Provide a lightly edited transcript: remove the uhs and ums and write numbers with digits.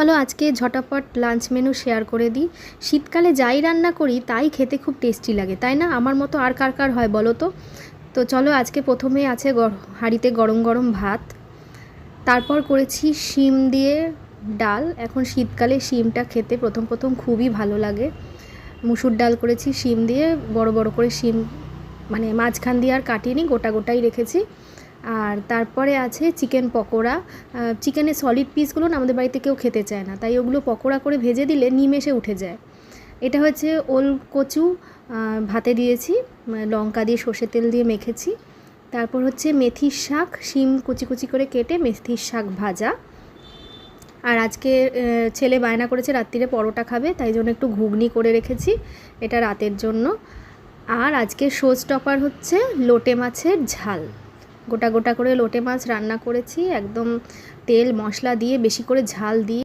চলো আজকে ঝটাপট lunch menu share করে দিই। শীতকালে যাই রান্না করি তাই খেতে খুব টেস্টি লাগে, তাই না? আমার মতো আর কার কার হয় বলো তো। তো চলো আজকে প্রথমে আছে হাঁড়িতে গরম গরম ভাত, তারপর করেছি শিম দিয়ে ডাল। এখন শীতকালে শিমটা খেতে প্রথম প্রথম খুবই ভালো লাগে। মুসুর ডাল করেছি শিম দিয়ে, বড় বড় করে শিম, মানে মাঝখান দিয়ে আর কাটিনি, গোটা গোটাই রেখেছি। আর তারপরে আছে চিকেন পকোড়া। চিকেনের সলিড পিসগুলো না আমাদের বাড়িতে কেউ খেতে চায় না, তাই ওগুলো পকোড়া করে ভেজে দিলে নিমেষে উঠে যায়। এটা হচ্ছে ওল কচু, ভাতে দিয়েছি, লঙ্কা দিয়ে সর্ষে তেল দিয়ে মেখেছি। তারপর হচ্ছে মেথির শাক, শিম কুচি কুচি করে কেটে মেথির শাক ভাজা। আর আজকে ছেলে বায়না করেছে রাত্রিরে পরোটা খাবে, তাই জন্য একটু ঘুগনি করে রেখেছি, এটা রাতের জন্য। আর আজকে শো স্টপার হচ্ছে লোটে মাছের ঝাল। গোটা গোটা করে লোটে মাছ রান্না করেছি, একদম তেল মশলা দিয়ে বেশি করে ঝাল দিয়ে।